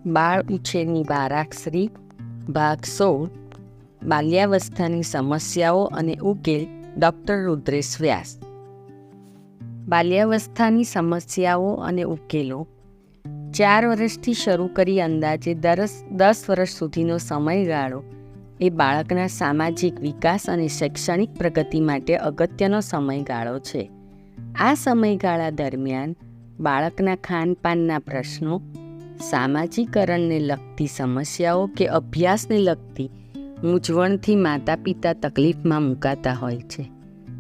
બાળ ઉછેરની બારાક્ષરી ભાગ 16 બાલ્યાવસ્થાની સમસ્યાઓ અને ઉકેલ ડૉક્ટર રુદ્રેશ વ્યાસ. બાલ્યાવસ્થાની સમસ્યાઓ અને ઉકેલો 4 વર્ષથી શરૂ કરી અંદાજે 10 વર્ષ સુધીનો સમયગાળો એ બાળકના સામાજિક વિકાસ અને શૈક્ષણિક પ્રગતિ માટે અગત્યનો સમયગાળો છે. આ સમયગાળા દરમિયાન બાળકના ખાનપાનના પ્રશ્નો, સામાજિકરણને લગતી સમસ્યાઓ કે અભ્યાસને લગતી મૂંઝવણથી માતા પિતા તકલીફમાં મુકાતા હોય છે.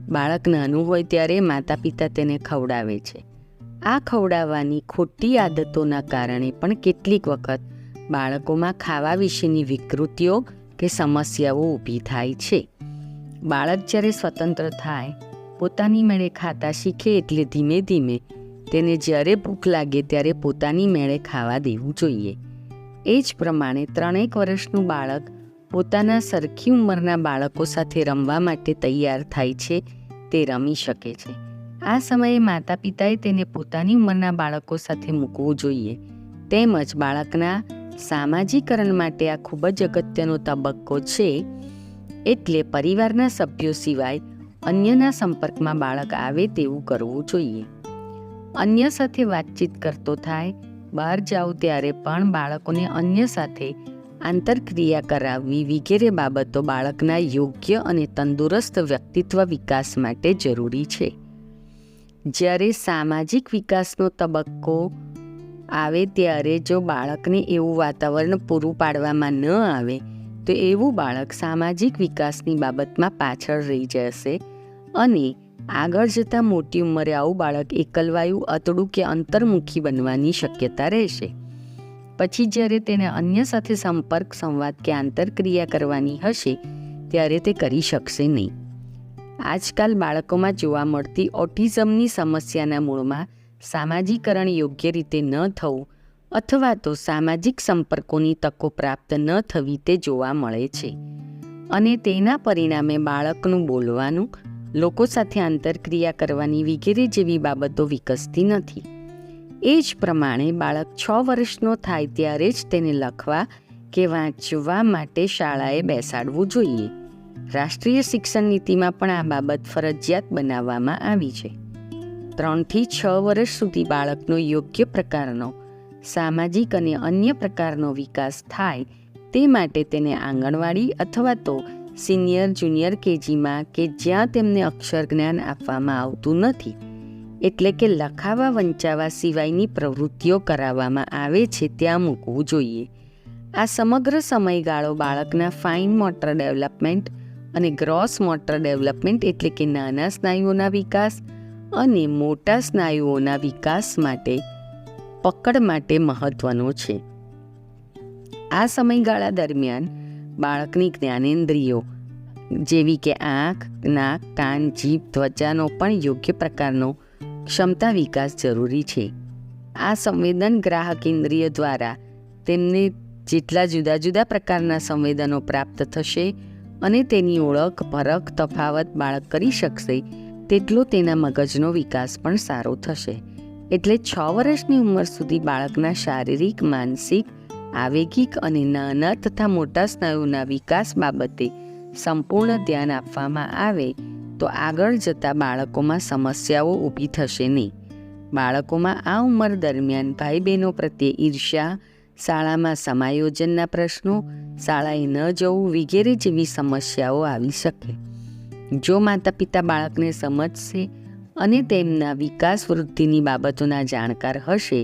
બાળક નાનું હોય ત્યારે માતા પિતા તેને ખવડાવે છે. આ ખવડાવવાની ખોટી આદતોના કારણે પણ કેટલીક વખત બાળકોમાં ખાવા વિશેની વિકૃતિઓ કે સમસ્યાઓ ઊભી થાય છે. બાળક જ્યારે સ્વતંત્ર થાય, પોતાની મેળે ખાતા શીખે એટલે ધીમે ધીમે તેને જ્યારે ભૂખ લાગે ત્યારે પોતાની મેળે ખાવા દેવું જોઈએ. એ જ પ્રમાણે 3 વર્ષનું બાળક પોતાના સરખી ઉંમરના બાળકો સાથે રમવા માટે તૈયાર થાય છે, તે રમી શકે છે. આ સમયે માતા પિતાએ તેને પોતાની ઉંમરના બાળકો સાથે મૂકવું જોઈએ. તેમજ બાળકના સામાજિકરણ માટે આ ખૂબ જ અગત્યનો તબક્કો છે, એટલે પરિવારના સભ્યો સિવાય અન્યના સંપર્કમાં બાળક આવે તેવું કરવું જોઈએ. અન્ય સાથે વાતચીત કરતો થાય, બહાર જાઓ ત્યારે પણ બાળકોને અન્ય સાથે આંતરક્રિયા કરાવવી વગેરે બાબતો બાળકના યોગ્ય અને તંદુરસ્ત વ્યક્તિત્વ વિકાસ માટે જરૂરી છે. જ્યારે સામાજિક વિકાસનો તબક્કો આવે ત્યારે જો બાળકને એવું વાતાવરણ પૂરું પાડવામાં ન આવે તો એવું બાળક સામાજિક વિકાસની બાબતમાં પાછળ રહી જશે અને આગળ જતાં મોટી ઉંમરે આવું બાળક એકલવાયું, અતડું કે અંતર્મુખી બનવાની શક્યતા રહેશે. પછી જ્યારે તેને અન્ય સાથે સંપર્ક, સંવાદ કે આંતરક્રિયા કરવાની હશે ત્યારે તે કરી શકશે નહીં. આજકાલ બાળકોમાં જોવા મળતી ઓટિઝમની સમસ્યાના મૂળમાં સામાજિકરણ યોગ્ય રીતે ન થવું અથવા તો સામાજિક સંપર્કોની તકો પ્રાપ્ત ન થવી તે જોવા મળે છે અને તેના પરિણામે બાળકનું બોલવાનું, લોકો સાથે આંતરક્રિયા કરવાની વગેરે જેવી બાબતો વિકસતી નથી. એ જ પ્રમાણે બાળક 6 વર્ષનો થાય ત્યારે જ તેને લખવા કે વાંચવા માટે શાળાએ બેસાડવું જોઈએ. રાષ્ટ્રીય શિક્ષણ નીતિમાં પણ આ બાબત ફરજિયાત બનાવવામાં આવી છે. 3 થી 6 વર્ષ સુધી બાળકનો યોગ્ય પ્રકારનો સામાજિક અને અન્ય પ્રકારનો વિકાસ થાય તે માટે તેને આંગણવાડી અથવા તો સિનિયર જુનિયર કેજીમાં કે જ્યાં તેમને અક્ષર જ્ઞાન આપવામાં આવતું નથી, એટલે કે લખાવા વંચાવા સિવાયની પ્રવૃત્તિઓ કરાવવામાં આવે છે ત્યાં મૂકવું જોઈએ. આ સમગ્ર સમયગાળો બાળકના ફાઇન મોટર ડેવલપમેન્ટ અને ગ્રોસ મોટર ડેવલપમેન્ટ એટલે કે નાના સ્નાયુઓના વિકાસ અને મોટા સ્નાયુઓના વિકાસ માટે પકડ માટે મહત્વનો છે. આ સમયગાળા દરમિયાન બાળકની જ્ઞાનેન્દ્રિયો જેવી કે આંખ, નાક, કાન, જીભ, ત્વચાનો પણ યોગ્ય પ્રકારનો ક્ષમતા વિકાસ જરૂરી છે. આ સંવેદન ગ્રાહક ઇન્દ્રિય દ્વારા તેમને જેટલા જુદા જુદા પ્રકારના સંવેદનો પ્રાપ્ત થશે અને તેની ઓળખ, પરખ, તફાવત બાળક કરી શકશે તેટલો તેના મગજનો વિકાસ પણ સારો થશે. એટલે 6 વર્ષની ઉંમર સુધી બાળકના શારીરિક, માનસિક, આવેગિક અને નાના તથા મોટા સ્નાયુના વિકાસ બાબતે સંપૂર્ણ ધ્યાન આપવામાં આવે તો આગળ જતાં બાળકોમાં સમસ્યાઓ ઊભી થશે નહીં. બાળકોમાં આ ઉંમર દરમિયાન ભાઈ બહેનો પ્રત્યે ઈર્ષ્યા, શાળામાં સમાયોજનના પ્રશ્નો, શાળાએ ન જવું વગેરે જેવી સમસ્યાઓ આવી શકે. જો માતા પિતા બાળકને સમજશે અને તેમના વિકાસ વૃદ્ધિની બાબતોના જાણકાર હશે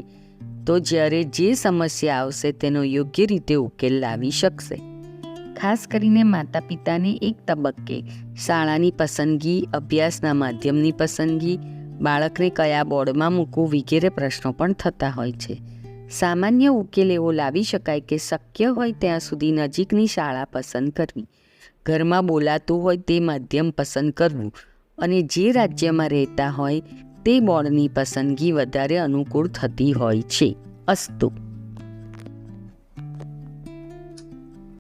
તો જ્યારે જે સમસ્યા આવશે તેનો યોગ્ય રીતે ઉકેલ લાવી શકશે. ખાસ કરીને માતા પિતાને એક તબક્કે શાળાની પસંદગી, અભ્યાસના માધ્યમની પસંદગી, બાળકને કયા બોર્ડમાં મૂકવું વગેરે પ્રશ્નો પણ થતા હોય છે. સામાન્ય ઉકેલ એવો લાવી શકાય કે શક્ય હોય ત્યાં સુધી નજીકની શાળા પસંદ કરવી, ઘરમાં બોલાતું હોય તે માધ્યમ પસંદ કરવું અને જે રાજ્યમાં રહેતા હોય તે બોર્ડની પસંદગી વધારે અનુકૂળ થતી હોય છે. અસ્તુ.